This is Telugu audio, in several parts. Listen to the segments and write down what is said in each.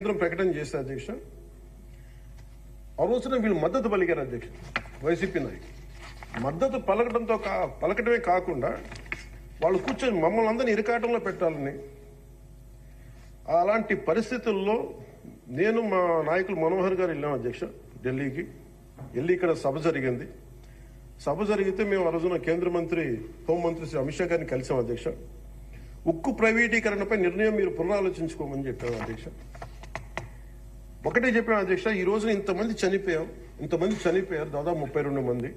కేంద్రం ప్రకటన చేస్తే అధ్యక్ష ఆ రోజున వీళ్ళు మద్దతు పలికారు అధ్యక్ష. వైసీపీ నాయకులు మద్దతు పలకటమే కాకుండా వాళ్ళు కూర్చొని మమ్మల్ని అందరినీ ఇరకాటంలో పెట్టాలని, అలాంటి పరిస్థితుల్లో నేను మా నాయకులు మనోహర్ గారు వెళ్ళాం అధ్యక్ష ఢిల్లీకి. వెళ్ళి ఇక్కడ సభ జరిగింది. సభ జరిగితే మేము ఆ రోజున కేంద్ర మంత్రి హోంమంత్రి శ్రీ అమిత్ షా గారిని కలిసాం అధ్యక్ష. ఉక్కు ప్రైవేటీకరణపై నిర్ణయం మీరు పునరాలోచించుకోమని చెప్పాము అధ్యక్ష. ఒకటే చెప్పాను అధ్యక్ష, ఈ రోజున ఇంతమంది చనిపోయారు, దాదాపు 32 మంది.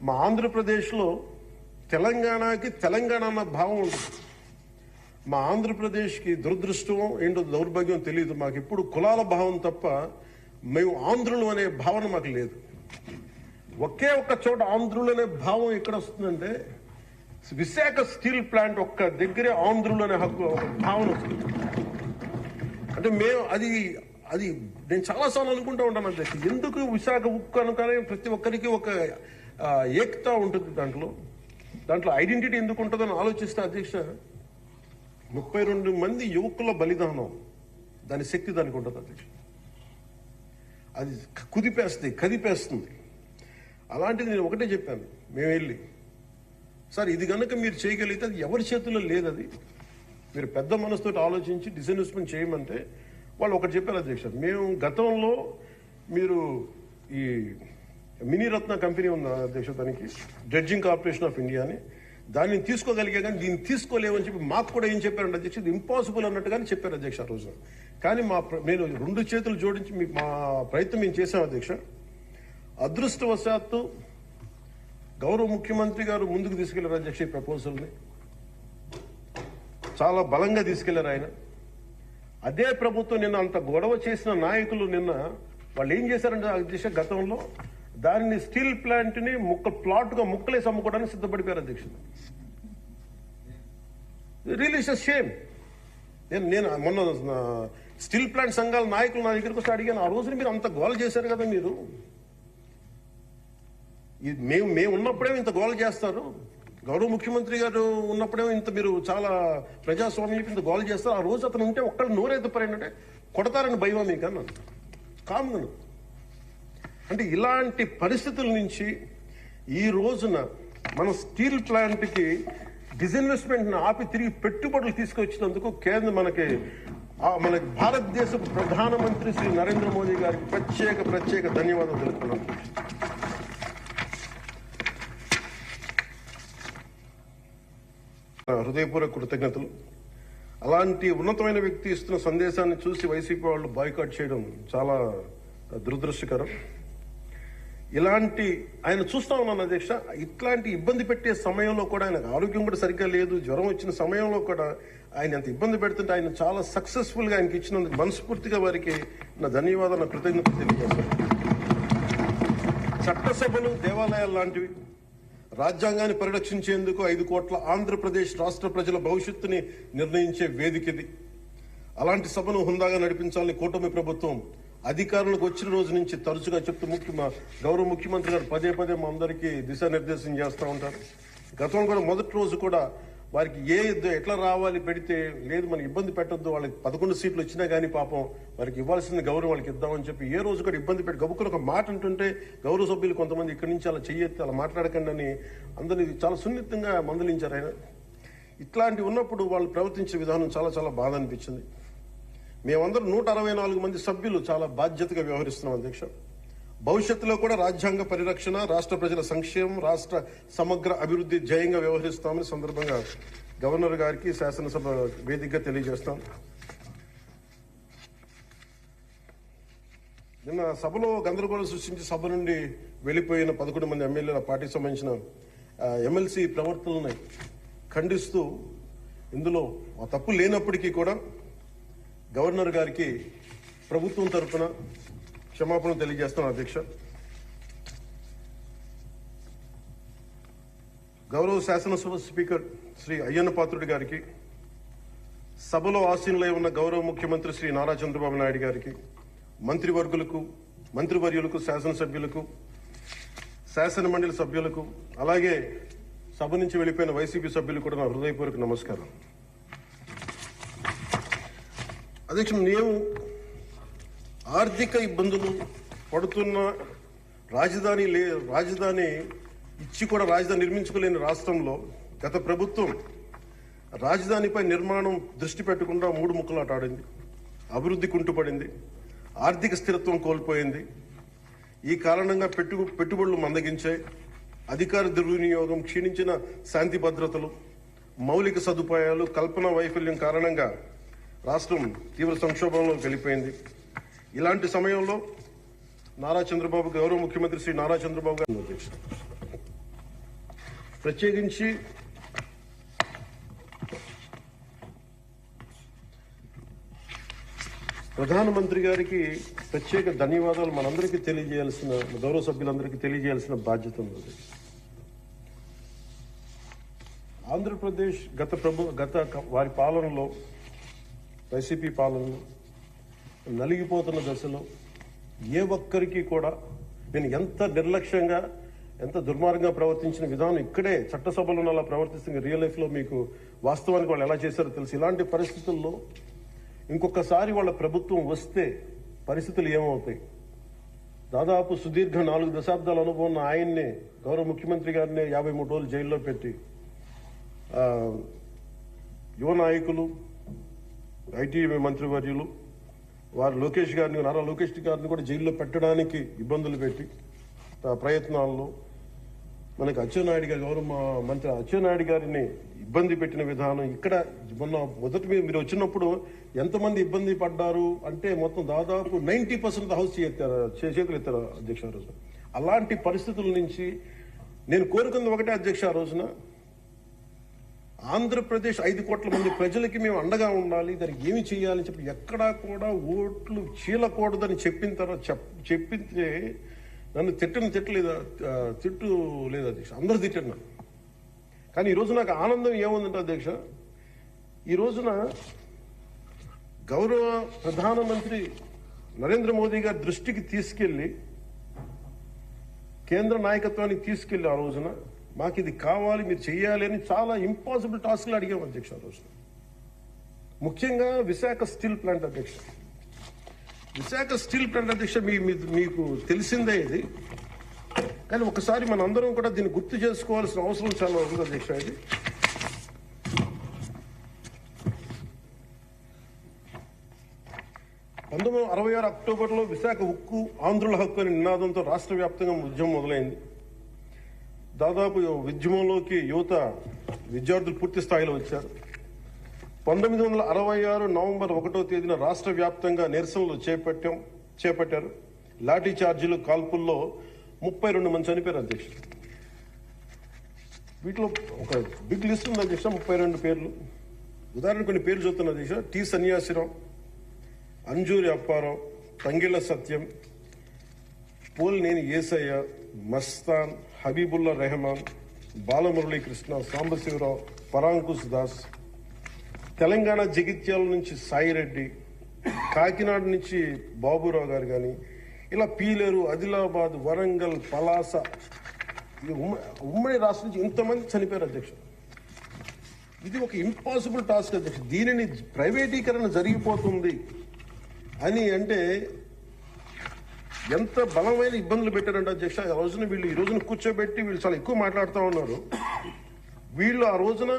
మా ఆంధ్రప్రదేశ్లో తెలంగాణకి తెలంగాణ అన్న భావం ఉంటుంది. మా ఆంధ్రప్రదేశ్కి దురదృష్టం ఏంటో దౌర్భాగ్యం తెలియదు. మాకు ఎప్పుడు కులాల భావం తప్ప మేము ఆంధ్రులు అనే భావన మాకు లేదు. ఒకే ఒక్క చోట ఆంధ్రులు అనే భావం ఎక్కడ వస్తుందంటే విశాఖ స్టీల్ ప్లాంట్ ఒక్క దగ్గరే ఆంధ్రులు అనే హక్కు భావన వస్తుంది. అంటే మేము అది నేను చాలాసార్లు అనుకుంటూ ఉంటాను అధ్యక్ష, ఎందుకు విశాఖ ఉక్కు అనుకనే ప్రతి ఒక్కరికి ఒక ఏకత ఉంటుంది. దాంట్లో ఐడెంటిటీ ఎందుకు ఉంటుందని ఆలోచిస్తే అధ్యక్ష 32 మంది యువకుల బలిదానం, దాని శక్తి దానికి ఉంటుంది అధ్యక్ష. అది కదిపేస్తుంది. అలాంటిది నేను ఒకటే చెప్పాను, మేము వెళ్ళి సార్ ఇది కనుక మీరు చేయగలిగితే అది ఎవరి చేతుల్లో లేదు, అది మీరు పెద్ద మనసుతో ఆలోచించి డిస్ఇన్వెస్ట్మెంట్ చేయమంటే వాళ్ళు ఒకటి చెప్పారు అధ్యక్ష. మేము గతంలో మీరు ఈ మినీరత్న కంపెనీ ఉంది అధ్యక్ష, దానికి డ్రెడ్జింగ్ కార్పొరేషన్ ఆఫ్ ఇండియా అని, దాన్ని తీసుకోగలిగే కానీ దీన్ని తీసుకోలేమని చెప్పి మాకు కూడా ఏం చెప్పారంటే అధ్యక్ష, ఇది ఇంపాసిబుల్ అన్నట్టుగానే చెప్పారు అధ్యక్ష ఆ రోజున. కానీ నేను 2 చేతులు జోడించి మా ప్రయత్నం మేము చేశాం అధ్యక్ష. అదృష్టవశాత్తు గౌరవ ముఖ్యమంత్రి గారు ముందుకు తీసుకెళ్లారు అధ్యక్ష. ఈ ప్రపోజల్ని చాలా బలంగా తీసుకెళ్లారు ఆయన. అదే ప్రభుత్వం నిన్న అంత గొడవ చేసిన నాయకులు నిన్న వాళ్ళు ఏం చేశారంటే అధ్యక్ష, గతంలో దానిని స్టీల్ ప్లాంట్ ని ప్లాట్గా ముక్కలేసి అమ్ముకోవడానికి సిద్ధపడిపోయారు అధ్యక్ష. Really it's a shame. నేను మొన్న స్టీల్ ప్లాంట్ సంఘాల నాయకులు నా దగ్గరకు వస్తే అడిగాను, ఆ రోజున మీరు అంత గోల చేశారు కదా, మీరు మేము ఉన్నప్పుడేమో ఇంత గోల చేస్తారు, గౌరవ ముఖ్యమంత్రి గారు ఉన్నప్పుడేమో ఇంత మీరు చాలా ప్రజాస్వామ్యం ఇంత గోల చేస్తారు, ఆ రోజు అతను ఉంటే ఒక్కళ్ళు నోరెత్తుపరంటే కొడతారని భయమా మీకు అన్నాను కామన్. అంటే ఇలాంటి పరిస్థితుల నుంచి ఈ రోజున మన స్టీల్ ప్లాంట్కి డిస్ఇన్వెస్ట్మెంట్ని ఆపి తిరిగి పెట్టుబడులు తీసుకొచ్చినందుకు మనకి భారతదేశపు ప్రధానమంత్రి శ్రీ నరేంద్ర మోదీ గారికి ప్రత్యేక ధన్యవాదాలు తెలుపుతున్నాను. హృదయపూర్వక కృతజ్ఞతలు. అలాంటి ఉన్నతమైన వ్యక్తి ఇస్తున్న సందేశాన్ని చూసి వైసీపీ వాళ్ళు బాయ్కాట్ చేయడం చాలా దురదృష్టకరం. ఇలాంటి ఆయన చూస్తా ఉన్నాను అధ్యక్ష, ఇట్లాంటి ఇబ్బంది పెట్టే సమయంలో కూడా ఆయన ఆరోగ్యం కూడా సరిగ్గా లేదు, జ్వరం వచ్చిన సమయంలో కూడా ఆయన ఎంత ఇబ్బంది పెడుతుంటే ఆయన చాలా సక్సెస్ఫుల్ గా ఆయనకి ఇచ్చినందుకు మనస్ఫూర్తిగా వారికి నా ధన్యవాదాలు, నా కృతజ్ఞతలు తెలియజేస్తాను. చట్టసభలు దేవాలయాలు లాంటివి రాజ్యాంగాన్ని పరిరక్షించేందుకు 5 కోట్ల ఆంధ్రప్రదేశ్ రాష్ట్ర ప్రజల భవిష్యత్తుని నిర్ణయించే వేదిక ఇది. అలాంటి సభను హుందాగా నడిపించాలని కూటమి ప్రభుత్వం అధికారులకు వచ్చిన రోజు నుంచి తరచుగా చెప్తూ గౌరవ ముఖ్యమంత్రి గారు పదే మా అందరికీ దిశానిర్దేశం చేస్తూ ఉంటారు. గతంలో కూడా మొదటి రోజు కూడా వారికి ఎట్లా రావాలి పెడితే లేదు మనకి ఇబ్బంది పెట్టొద్దు, వాళ్ళకి 11 సీట్లు వచ్చినా కానీ పాపం వారికి ఇవ్వాల్సిన గౌరవం వాళ్ళకి ఇద్దామని చెప్పి ఏ రోజు కూడా ఇబ్బంది పెట్టి గబుక్కుని ఒక మాట అంటుంటే గౌరవ సభ్యులు కొంతమంది ఇక్కడి నుంచి అలా చెయ్యొద్దు, అలా మాట్లాడకండి అని అందరినీ చాలా సున్నితంగా మందలించారు ఆయన. ఇట్లాంటి ఉన్నప్పుడు వాళ్ళు ప్రవర్తించే విధానం చాలా బాధ అనిపించింది. మేమందరం 164 మంది సభ్యులు చాలా బాధ్యతగా వ్యవహరిస్తున్నాం అధ్యక్ష. భవిష్యత్తులో కూడా రాజ్యాంగ పరిరక్షణ, రాష్ట్ర ప్రజల సంక్షేమం, రాష్ట్ర సమగ్ర అభివృద్ధి జయంగా వ్యవహరిస్తామని సందర్భంగా గవర్నర్ గారికి శాసనసభ వేదికగా తెలియజేస్తాం. నిన్న సభలో గందరగోళం సృష్టించి సభ నుండి వెళ్లిపోయిన 11 మంది ఎమ్మెల్యేల పార్టీకి సంబంధించిన ఎమ్మెల్సీ ప్రవర్తనని ఖండిస్తూ ఇందులో ఆ తప్పు లేనప్పటికీ కూడా గవర్నర్ గారికి ప్రభుత్వం తరఫున క్షమాపణ తెలియజేస్తాను అధ్యక్ష. గౌరవ శాసనసభ స్పీకర్ శ్రీ అయ్యన్న పాత్రుడి గారికి, సభలో ఆసీనులై ఉన్న గౌరవ ముఖ్యమంత్రి శ్రీ నారా చంద్రబాబు నాయుడు గారికి, మంత్రివర్యులకు, శాసనసభ్యులకు, శాసన మండలి సభ్యులకు, అలాగే సభ నుంచి వెళ్లిపోయిన వైసీపీ సభ్యులకు కూడా నా హృదయపూర్వక నమస్కారం. అధ్యక్ష, ఆర్థిక ఇబ్బందులు పడుతున్న రాజధాని ఇచ్చి కూడా రాజధాని నిర్మించుకోలేని రాష్ట్రంలో గత ప్రభుత్వం రాజధానిపై నిర్మాణం దృష్టి పెట్టకుండా మూడు ముక్కలాట ఆడింది. అభివృద్ధి కుంటుపడింది, ఆర్థిక స్థిరత్వం కోల్పోయింది. ఈ కారణంగా పెట్టుబడులు మందగించాయి, అధికార దుర్వినియోగం, క్షీణించిన శాంతి భద్రతలు, మౌలిక సదుపాయాలు, కల్పన వైఫల్యం కారణంగా రాష్ట్రం తీవ్ర సంక్షోభంలో వెళ్ళిపోయింది. ఇలాంటి సమయంలో గౌరవ ముఖ్యమంత్రి శ్రీ నారా చంద్రబాబు గారు ప్రత్యేకించి ప్రధానమంత్రి గారికి ప్రత్యేక ధన్యవాదాలు మనందరికీ తెలియజేయాల్సిన, గౌరవ సభ్యులందరికీ తెలియజేయాల్సిన బాధ్యత ఉంది. ఆంధ్రప్రదేశ్ గత వారి పాలనలో, వైసీపీ పాలనలో నలిగిపోతున్న దశలో ఏ ఒక్కరికి కూడా నేను ఎంత నిర్లక్ష్యంగా, ఎంత దుర్మార్గంగా ప్రవర్తించిన విధానం ఇక్కడే చట్టసభలో అలా ప్రవర్తిస్తున్న రియల్ లైఫ్లో మీకు వాస్తవానికి వాళ్ళు ఎలా చేశారో తెలుసు. ఇలాంటి పరిస్థితుల్లో ఇంకొకసారి వాళ్ళ ప్రభుత్వం వస్తే పరిస్థితులు ఏమవుతాయి? దాదాపు సుదీర్ఘ 4 దశాబ్దాల అనుభవం ఉన్న ఆయన్నే, గౌరవ ముఖ్యమంత్రి గారిని 53 రోజులు జైల్లో పెట్టి యువ నాయకులు, ఐటీ మంత్రివర్యులు వారు నారా లోకేష్ గారిని కూడా జైల్లో పెట్టడానికి ఇబ్బందులు పెట్టి ప్రయత్నాల్లో మనకి అచ్చెన్నాయుడు గారు, గౌరవ మంత్రి అచ్చెన్నాయుడు గారిని ఇబ్బంది పెట్టిన విధానం ఇక్కడ మొన్న మొదటి మీరు వచ్చినప్పుడు ఎంతమంది ఇబ్బంది పడ్డారు అంటే మొత్తం దాదాపు 90% హౌస్ చేతులు ఎత్తారు అధ్యక్ష. ఆ రోజు అలాంటి పరిస్థితుల నుంచి నేను కోరుకుంది ఒకటే అధ్యక్ష, ఆ రోజున ఆంధ్రప్రదేశ్ 5 కోట్ల మంది ప్రజలకి మేము అండగా ఉండాలి, దానికి ఏమి చేయాలని చెప్పి ఎక్కడా కూడా ఓట్లు చీలకూడదని చెప్పింటే నన్ను తిట్టు లేదు అధ్యక్ష, అందరూ తిట్టారు నన్ను. కానీ ఈరోజు నాకు ఆనందం ఏముందంటే అధ్యక్ష, ఈ రోజున గౌరవ ప్రధానమంత్రి నరేంద్ర మోదీ గారి దృష్టికి తీసుకెళ్లి, కేంద్ర నాయకత్వానికి తీసుకెళ్లి ఆ రోజున మాకు ఇది కావాలి, మీరు చెయ్యాలి అని చాలా ఇంపాసిబుల్ టాస్క్లు అడిగాం అధ్యక్ష. ఆ రోజున ముఖ్యంగా విశాఖ స్టీల్ ప్లాంట్ అధ్యక్ష. అధ్యక్ష మీకు తెలిసిందే ఇది, కానీ ఒకసారి మనందరం కూడా దీన్ని గుర్తు చేసుకోవాల్సిన అవసరం చాలా ఉంది అధ్యక్ష. ఇది 1966 అక్టోబర్లో విశాఖ ఉక్కు ఆంధ్రుల హక్కు అనే నినాదంతో రాష్ట్ర వ్యాప్తంగా ఉద్యమం మొదలైంది. దాదాపు ఉద్యమంలోకి విద్యార్థులు పూర్తి స్థాయిలో వచ్చారు. 1966 నవంబర్ 1వ తేదీన రాష్ట్ర వ్యాప్తంగా నిరసనలు చేపట్టారు. లాఠీ చార్జీలు, కాల్పుల్లో 32 మంది చనిపోయారు అధ్యక్ష. వీటిలో ఒక బిగ్ లిస్ట్ ఉంది అధ్యక్ష, 32 పేర్లు. ఉదాహరణ కొన్ని పేర్లు చెప్తున్నా అధ్యక్ష: టి సన్యాసిరావు, అంజూరి అప్పారావు, తంగిళ్ల సత్యం, పోలినేని ఏసయ్య, మస్తాన్, హబీబుల్లా రెహమాన్, బాలమురళీకృష్ణ, సాంబశివరావు, పరాంకుశ్ దాస్. తెలంగాణ జగిత్యాల నుంచి సాయిరెడ్డి, కాకినాడ నుంచి బాబురావు గారు కానీ, ఇలా పీలేరు, ఆదిలాబాద్, వరంగల్, పలాస, ఉమ్మడి రాష్ట్రం నుంచి ఇంతమంది చనిపోయారు అధ్యక్ష. ఇది ఒక ఇంపాసిబుల్ టాస్క్ అధ్యక్ష. దీనిని ప్రైవేటీకరణ జరిగిపోతుంది అని అంటే ఎంత బలమైన ఇబ్బందులు పెట్టారంటే అధ్యక్ష. ఆ రోజున వీళ్ళు ఈ రోజున కూర్చోబెట్టి వీళ్ళు చాలా ఎక్కువ మాట్లాడుతూ ఉన్నారు. వీళ్ళు ఆ రోజున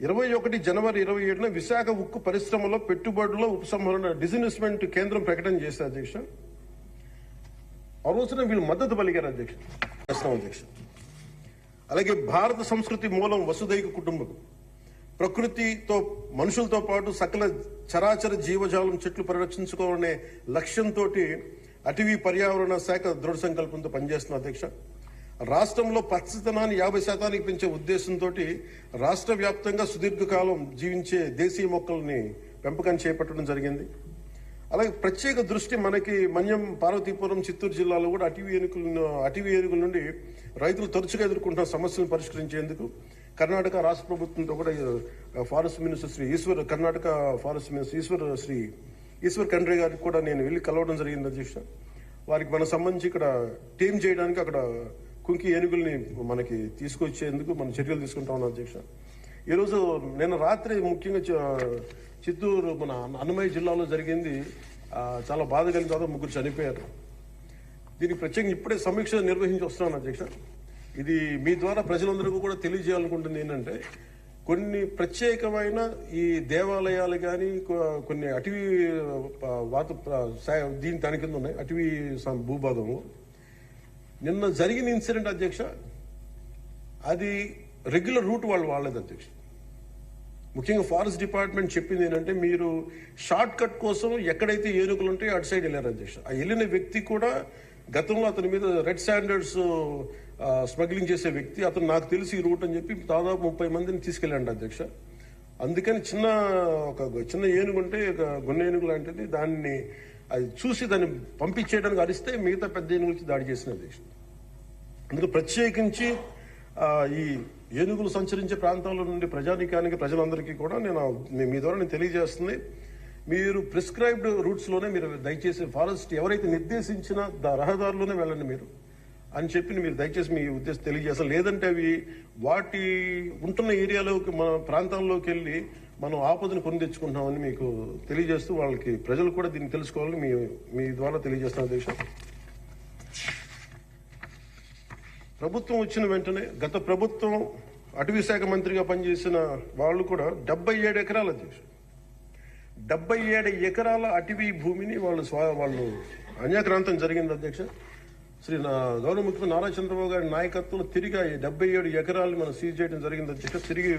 21 జనవరి 27న విశాఖ ఉక్కు పరిశ్రమలో పెట్టుబడుల ఉపసంహరణ డిస్ఇన్వెస్ట్మెంట్ కేంద్రం ప్రకటన చేశారు అధ్యక్ష. ఆ రోజున వీళ్ళు మద్దతు పలికారు అధ్యక్ష. అలాగే భారత సంస్కృతి మూలం వసుదైక కుటుంబం, ప్రకృతితో మనుషులతో పాటు సకల చరాచర జీవజాలం చెట్లు పరిరక్షించుకోవాలనే లక్ష్యంతో అటవీ పర్యావరణ శాఖ దృఢ సంకల్పంతో పనిచేస్తున్న అధ్యక్ష. రాష్ట్రంలో పచ్చదనాన్ని 50% పెంచే ఉద్దేశంతో రాష్ట్ర వ్యాప్తంగా సుదీర్ఘకాలం జీవించే దేశీయ మొక్కల్ని పెంపకం చేపట్టడం జరిగింది. అలాగే ప్రత్యేక దృష్టి మనకి మన్యం, పార్వతీపురం, చిత్తూరు జిల్లాలో కూడా అటవీ ఏనుగుల నుండి రైతులు తరచుగా ఎదుర్కొంటున్న సమస్యలను పరిష్కరించేందుకు కర్ణాటక రాష్ట్ర ప్రభుత్వంతో కూడా forest minister Karnataka forest minister Eshwar Khandre గారికి కూడా నేను వెళ్ళి కలవడం జరిగింది అధ్యక్ష. వారికి మనకు సంబంధించి ఇక్కడ టీమ్ చేయడానికి అక్కడ కుంకి ఏనుగుల్ని మనకి తీసుకొచ్చేందుకు మనం చర్యలు తీసుకుంటా ఉన్నాం అధ్యక్ష. ఈరోజు నిన్న రాత్రి ముఖ్యంగా చిత్తూరు మన అన్నమయ్య జిల్లాలో జరిగింది. చాలా బాధ కలిగిన తర్వాత 3 చనిపోయారు. దీనికి ప్రత్యేకంగా ఇప్పుడే సమీక్ష నిర్వహించి వస్తున్నాను అధ్యక్ష. ఇది మీ ద్వారా ప్రజలందరికీ కూడా తెలియజేయాలనుకుంటుంది ఏంటంటే, కొన్ని ప్రత్యేకమైన ఈ దేవాలయాలు కానీ కొన్ని అటవీ దాని కింద ఉన్నాయి, అటవీ భూభాగము. నిన్న జరిగిన ఇన్సిడెంట్ అధ్యక్ష, అది రెగ్యులర్ రూట్ వాళ్ళు వాళ్ళది అధ్యక్ష. ముఖ్యంగా ఫారెస్ట్ డిపార్ట్మెంట్ చెప్పింది ఏంటంటే, మీరు షార్ట్ కట్ కోసం ఎక్కడైతే ఏనుగులు ఉంటాయో అటు సైడ్ వెళ్ళారు అధ్యక్ష. ఆ వెళ్ళిన వ్యక్తి కూడా గతంలో అతని మీద రెడ్ స్టాండర్డ్స్ స్మగ్లింగ్ చేసే వ్యక్తి, అతను నాకు తెలిసి ఈ రూట్ అని చెప్పి దాదాపు 30 మందిని తీసుకెళ్ళండి అధ్యక్ష. అందుకని ఒక చిన్న ఏనుగు ఉంటే, ఒక గున్న ఏనుగు లాంటిది, దాన్ని అది చూసి దాన్ని పంపించేయడానికి అరిస్తే మిగతా పెద్ద ఏనుగులకి దాడి చేసిన అధ్యక్ష. అందుకే ప్రత్యేకించి ఈ ఏనుగులు సంచరించే ప్రాంతాల నుండి ప్రజానీకానికి, ప్రజలందరికీ కూడా మీ ద్వారా నేను తెలియజేస్తుంది, మీరు ప్రిస్క్రైబ్డ్ రూట్స్ లోనే మీరు దయచేసి ఫారెస్ట్ ఎవరైతే నిర్దేశించిన రహదారులోనే వెళ్ళండి మీరు అని చెప్పి మీరు దయచేసి మీ ఉద్దేశం తెలియజేస్తారు. లేదంటే అవి వాటి ఉంటున్న ఏరియాలోకి, మన ప్రాంతాల్లోకి వెళ్ళి మనం ఆపదను కొని తెచ్చుకుంటామని మీకు తెలియజేస్తూ, వాళ్ళకి ప్రజలు కూడా దీన్ని తెలుసుకోవాలని మీ ద్వారా తెలియజేస్తాను అధ్యక్ష. ప్రభుత్వం వచ్చిన వెంటనే, గత ప్రభుత్వం అటవీ శాఖ మంత్రిగా పనిచేసిన వాళ్ళు కూడా 77 ఎకరాలు అధ్యక్ష, 77 ఎకరాల అటవీ భూమిని వాళ్ళు అన్యాక్రాంతం జరిగింది అధ్యక్ష. గౌరవ ముఖ్యమంత్రి నారా చంద్రబాబు గారి నాయకత్వంలో తిరిగి 77 ఎకరాలు మనం సీజ్ చేయడం జరిగింది అధ్యక్ష. తిరిగి